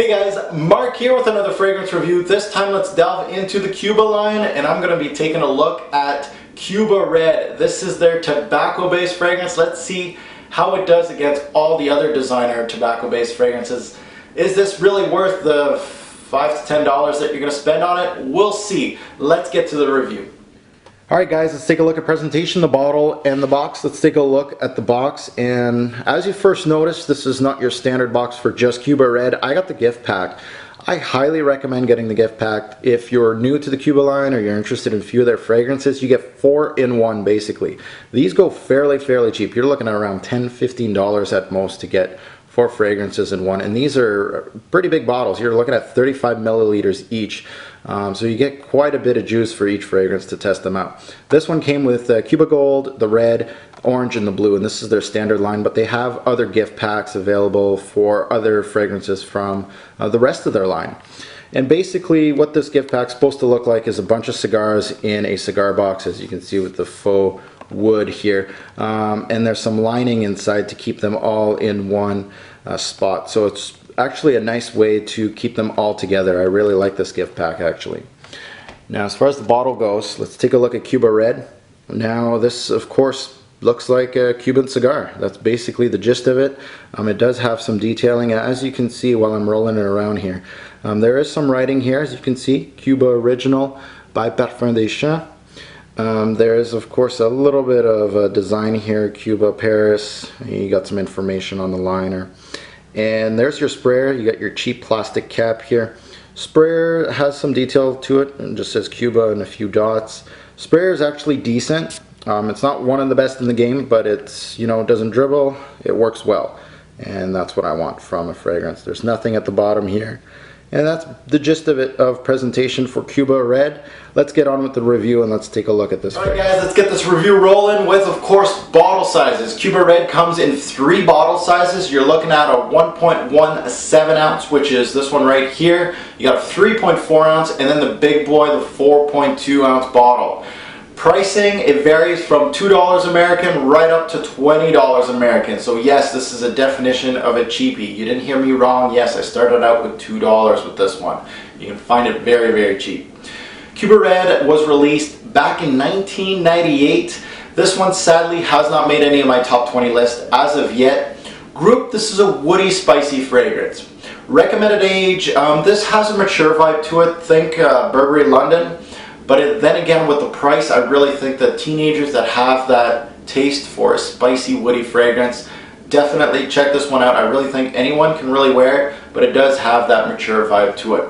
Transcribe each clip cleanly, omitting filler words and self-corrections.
Hey guys, Mark here with another fragrance review. This time let's delve into the Cuba line and I'm going to be taking a look at Cuba Red. This is their tobacco-based fragrance. Let's see how it does against all the other designer tobacco-based fragrances. Is this really worth the $5 to $10 that you're going to spend on it? We'll see. Let's get to the review. Alright guys, let's take a look at presentation, the bottle, and the box. Let's take a look at the box, and as you first noticed, this is not your standard box for just Cuba Red. I got the gift pack. I highly recommend getting the gift pack. If you're new to the Cuba line or you're interested in a few of their fragrances, you get 4 in 1 basically. These go fairly cheap. You're looking at around $10, $15 at most to get 4 fragrances in one, and these are pretty big bottles. You're looking at 35 milliliters each, so you get quite a bit of juice for each fragrance to test them out. This one came with Cuba Gold, the red, orange, and the blue, and this is their standard line, but they have other gift packs available for other fragrances from the rest of their line. And basically what this gift pack is supposed to look like is a bunch of cigars in a cigar box, as you can see with the faux wood here, and there's some lining inside to keep them all in one spot, so it's actually a nice way to keep them all together. I really like this gift pack actually. Now as far as the bottle goes, let's take a look at Cuba Red. Now this of course looks like a Cuban cigar. That's basically the gist of it. It does have some detailing, as you can see while I'm rolling it around here. There is some writing here, as you can see, Cuba Original by Parfum des Champs. There is of course a little bit of a design here, Cuba, Paris. You got some information on the liner. And there's your sprayer. You got your cheap plastic cap here. Sprayer has some detail to it and just says Cuba and a few dots. Sprayer is actually decent. It's not one of the best in the game, but it's, you know, it doesn't dribble, it works well. And that's what I want from a fragrance. There's nothing at the bottom here. And that's the gist of it, of presentation for Cuba Red. Let's get on with the review and let's take a look at this. Alright guys, let's get this review rolling with, of course, bottle sizes. Cuba Red comes in 3 bottle sizes. You're looking at a 1.17 ounce, which is this one right here. You got a 3.4 ounce, and then the big boy, the 4.2 ounce bottle. Pricing, it varies from $2 American right up to $20 American. So yes, this is a definition of a cheapie. You didn't hear me wrong. Yes, I started out with $2 with this one. You can find it very cheap. Cuba Red was released back in 1998. This one sadly has not made any of my top 20 list as of yet. Group, this is a woody, spicy fragrance. Recommended age, this has a mature vibe to it. Think Burberry London. But then again, with the price, I really think that teenagers that have that taste for a spicy, woody fragrance, definitely check this one out. I really think anyone can really wear it, but it does have that mature vibe to it.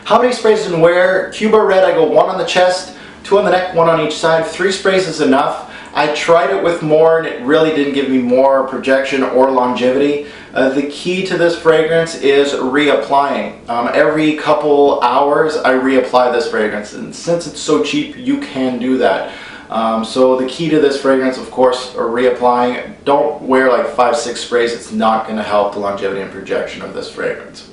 How many sprays in wear? Cuba Red, I go 1 on the chest, 2 on the neck, 1 on each side. 3 sprays is enough. I tried it with more and it really didn't give me more projection or longevity. The key to this fragrance is reapplying. Every couple hours I reapply this fragrance, and since it's so cheap, you can do that. So the key to this fragrance, of course, are reapplying. Don't wear like 5-6 sprays. It's not going to help the longevity and projection of this fragrance.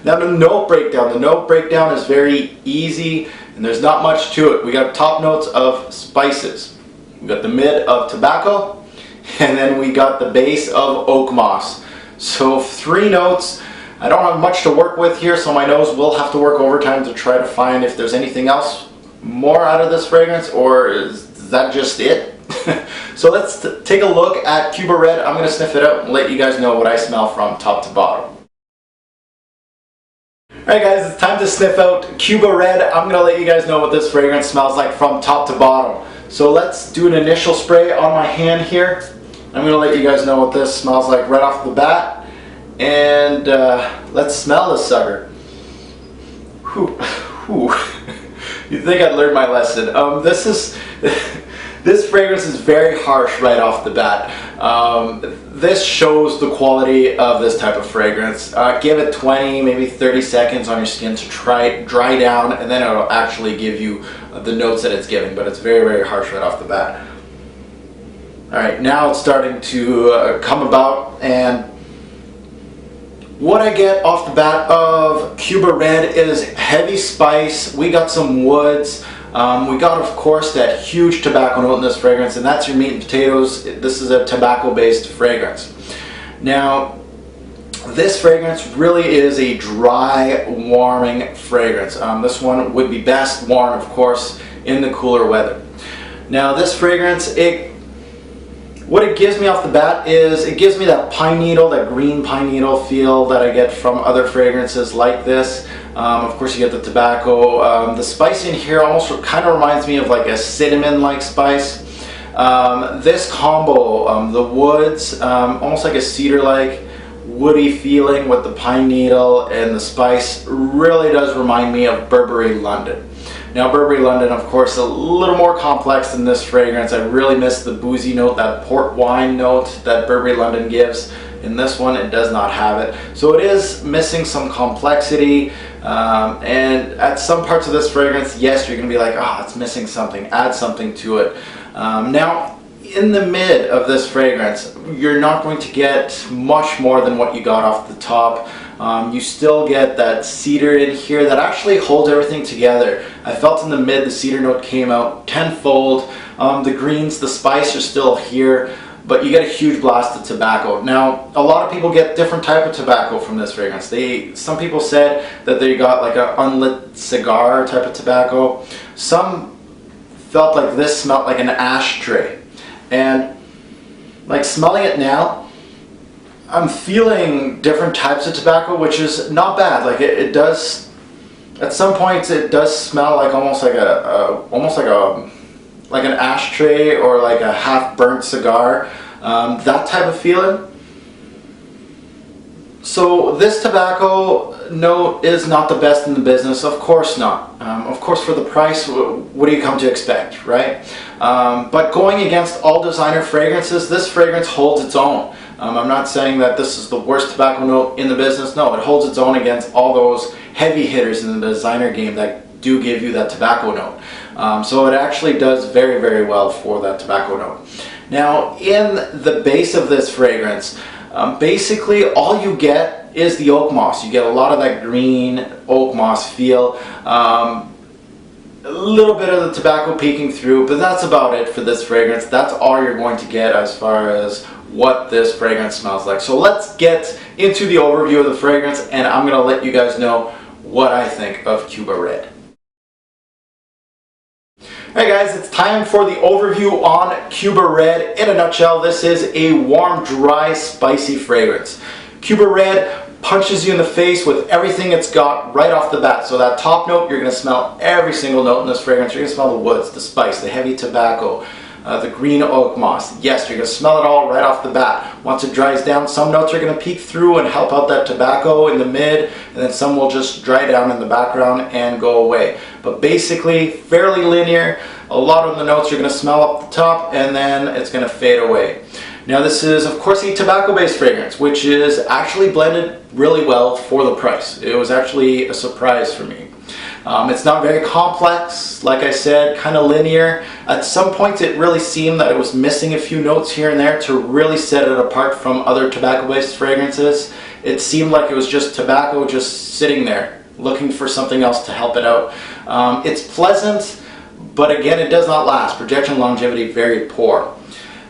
Now the note breakdown. The note breakdown is very easy and there's not much to it. We got top notes of spices. We got the mid of tobacco, and then we got the base of oak moss. So 3 notes. I don't have much to work with here, so my nose will have to work overtime to try to find if there's anything else more out of this fragrance, or is that just it? So let's take a look at Cuba Red. I'm going to sniff it out and let you guys know what I smell from top to bottom. Alright guys, it's time to sniff out Cuba Red. I'm going to let you guys know what this fragrance smells like from top to bottom. So let's do an initial spray on my hand here. I'm going to let you guys know what this smells like right off the bat. And let's smell this sucker. Whew. You'd think I'd learned my lesson. This fragrance is very harsh right off the bat. This shows the quality of this type of fragrance. Give it 20, maybe 30 seconds on your skin to dry down, and then it'll actually give you the notes that it's giving, but it's very harsh right off the bat. Alright, now it's starting to come about, and what I get off the bat of Cuba Red is heavy spice. We got some woods. We got, of course, that huge tobacco note in this fragrance, and that's your meat and potatoes. This is a tobacco-based fragrance. Now, This fragrance really is a dry, warming fragrance. This one would be best worn, of course, in the cooler weather. Now this fragrance, what it gives me off the bat is it gives me that pine needle, that green pine needle feel that I get from other fragrances like this. Of course you get the tobacco. The spice in here almost kind of reminds me of like a cinnamon-like spice. This combo, the woods, almost like a cedar-like woody feeling with the pine needle and the spice, really does remind me of Burberry London. Now Burberry London, of course, a little more complex than this fragrance. I really miss the boozy note, that port wine note that Burberry London gives. In this one, it does not have it. So it is missing some complexity. And at some parts of this fragrance, yes, you're going to be like, oh, it's missing something. Add something to it. Now, in the mid of this fragrance, you're not going to get much more than what you got off the top. You still get that cedar in here that actually holds everything together. I felt in the mid the cedar note came out tenfold. The greens, the spice are still here, but you get a huge blast of tobacco. Now, a lot of people get different type of tobacco from this fragrance. Some people said that they got like an unlit cigar type of tobacco. Some felt like this smelled like an ashtray. And like smelling it now, I'm feeling different types of tobacco, which is not bad. Like it does, at some points it does smell like almost like an ashtray or like a half burnt cigar, that type of feeling. So this tobacco note is not the best in the business, of course not. Of course, for the price, what do you come to expect, right? But going against all designer fragrances, this fragrance holds its own. I'm not saying that this is the worst tobacco note in the business. No, it holds its own against all those heavy hitters in the designer game that do give you that tobacco note. So it actually does very, very well for that tobacco note. Now, in the base of this fragrance, basically all you get is the oak moss. You get a lot of that green oak moss feel, a little bit of the tobacco peeking through, but that's about it for this fragrance. That's all you're going to get as far as what this fragrance smells like. So let's get into the overview of the fragrance, and I'm going to let you guys know what I think of Cuba Red. Alright guys, it's time for the overview on Cuba Red. In a nutshell, this is a warm, dry, spicy fragrance. Cuba Red punches you in the face with everything it's got right off the bat. So that top note, you're going to smell every single note in this fragrance. You're going to smell the woods, the spice, the heavy tobacco, the green oak moss. Yes, you're going to smell it all right off the bat. Once it dries down, some notes are going to peek through and help out that tobacco in the mid, and then some will just dry down in the background and go away. But basically, fairly linear. A lot of the notes you're going to smell up the top, and then it's going to fade away. Now this is, of course, a tobacco-based fragrance, which is actually blended really well for the price. It was actually a surprise for me. It's not very complex, like I said, kind of linear. At some points it really seemed that it was missing a few notes here and there to really set it apart from other tobacco-based fragrances. It seemed like it was just tobacco just sitting there, looking for something else to help it out. It's pleasant, but again, it does not last. Projection longevity very poor.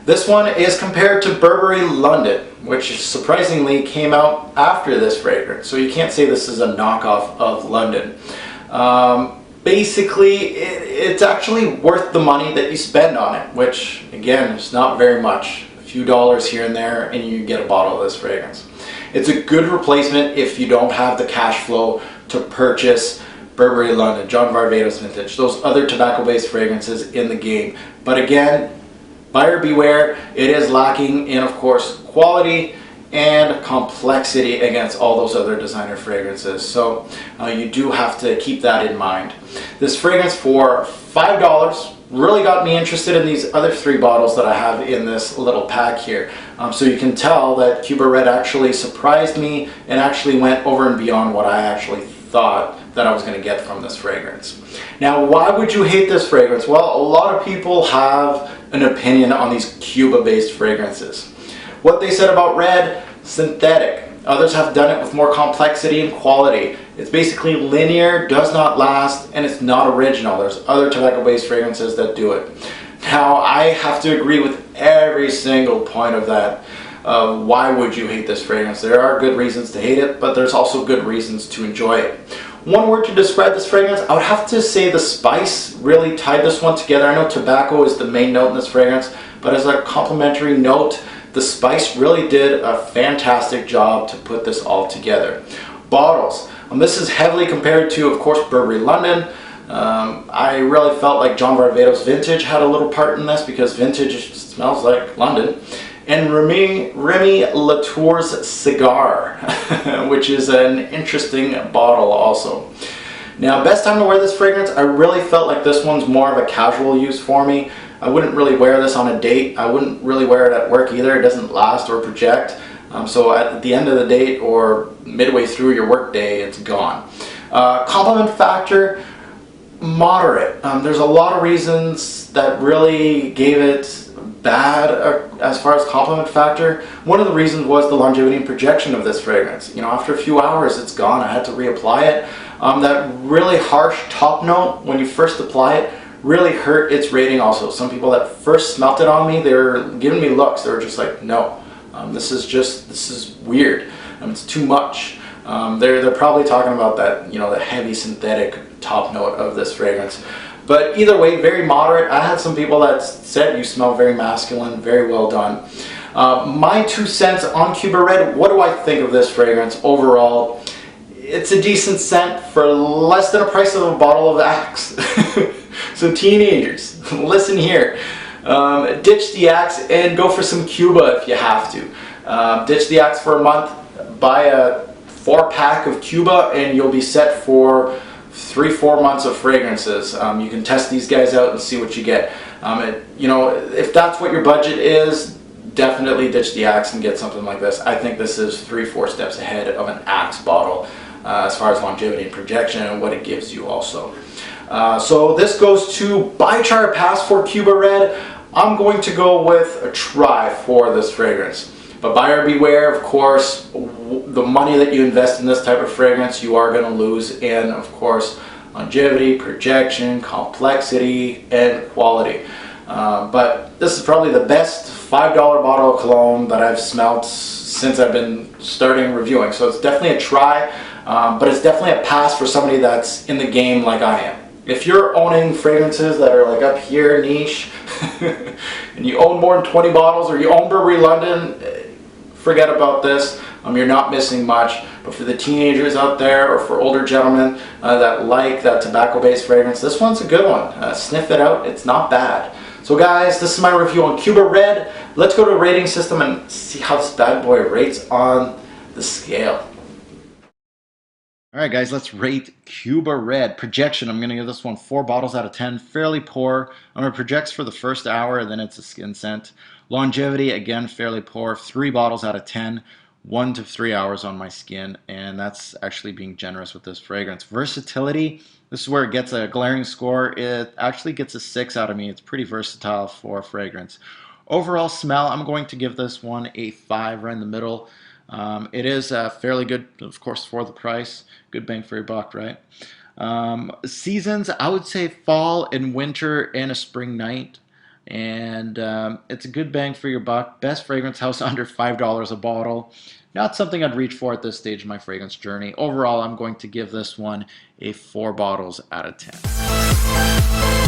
This one is compared to Burberry London, which surprisingly came out after this fragrance. So you can't say this is a knockoff of London. Basically, it's actually worth the money that you spend on it, which again is not very much. A few dollars here and there and you get a bottle of this fragrance. It's a good replacement if you don't have the cash flow to purchase Burberry London, John Varvatos vintage, those other tobacco-based fragrances in the game. But again, buyer beware, it is lacking in, of course, quality and complexity against all those other designer fragrances. So you do have to keep that in mind. This fragrance for $5 really got me interested in these other 3 bottles that I have in this little pack here. So you can tell that Cuba Red actually surprised me and actually went over and beyond what I actually thought that I was going to get from this fragrance. Now, why would you hate this fragrance? Well, a lot of people have an opinion on these Cuba-based fragrances. What they said about Red, synthetic. Others have done it with more complexity and quality. It's basically linear, does not last, and it's not original. There's other tobacco-based fragrances that do it. Now, I have to agree with every single point of that. why would you hate this fragrance. There are good reasons to hate it, but there's also good reasons to enjoy it. One word to describe this fragrance, I would have to say the spice really tied this one together. I know tobacco is the main note in this fragrance, but as a complementary note, the spice really did a fantastic job to put this all together. Bottles. This is heavily compared to, of course, Burberry London. I really felt like John Varvatos Vintage had a little part in this because Vintage smells like London. And Remy Latour's Cigar, which is an interesting bottle also. Now, best time to wear this fragrance, I really felt like this one's more of a casual use for me. I wouldn't really wear this on a date. I wouldn't really wear it at work either. It doesn't last or project. So at the end of the date or midway through your work day, it's gone. Compliment factor, moderate. There's a lot of reasons that really gave it bad as far as compliment factor. One of the reasons was the longevity and projection of this fragrance. You know, after a few hours it's gone. I had to reapply it. That really harsh top note when you first apply it really hurt its rating also. Some people that first smelt it on me, they were giving me looks. They were just like, no, this is weird. It's too much. They're probably talking about that, you know, the heavy synthetic top note of this fragrance. But either way, very moderate. I had some people that said you smell very masculine, very well done. My 2 cents on Cuba Red, what do I think of this fragrance overall? It's a decent scent for less than the price of a bottle of Axe. So teenagers, listen here. Ditch the Axe and go for some Cuba if you have to. Ditch the Axe for a month, buy a 4-pack of Cuba, and you'll be set for 3-4 months of fragrances. You can test these guys out and see what you get. You know, if that's what your budget is, definitely ditch the Axe and get something like this. I think this is 3-4 steps ahead of an Axe bottle as far as longevity and projection and what it gives you also. So this goes to buy, try, or pass for Cuba Red. I'm going to go with a try for this fragrance. But buyer beware, of course, the money that you invest in this type of fragrance, you are going to lose in, of course, longevity, projection, complexity, and quality. But this is probably the best $5 bottle of cologne that I've smelt since I've been starting reviewing. So it's definitely a try, but it's definitely a pass for somebody that's in the game like I am. If you're owning fragrances that are like up here, niche, and you own more than 20 bottles, or you own Burberry London, forget about this. You're not missing much. But for the teenagers out there, or for older gentlemen that like that tobacco-based fragrance, this one's a good one. Sniff it out. It's not bad. So guys, this is my review on Cuba Red. Let's go to a rating system and see how this bad boy rates on the scale. Alright guys, let's rate Cuba Red. Projection, I'm going to give this one 4 bottles out of 10. Fairly poor. It projects for the first hour, then it's a skin scent. Longevity, again, fairly poor. 3 bottles out of 10. 1 to 3 hours on my skin, and that's actually being generous with this fragrance. Versatility, this is where it gets a glaring score. It actually gets a 6 out of me. It's pretty versatile for a fragrance. Overall smell, I'm going to give this one a 5, right in the middle. It is fairly good, of course, for the price. Good bang for your buck, right? Seasons, I would say fall and winter and a spring night. And it's a good bang for your buck. Best fragrance house under $5 a bottle. Not something I'd reach for at this stage of my fragrance journey. Overall, I'm going to give this one a 4 bottles out of 10.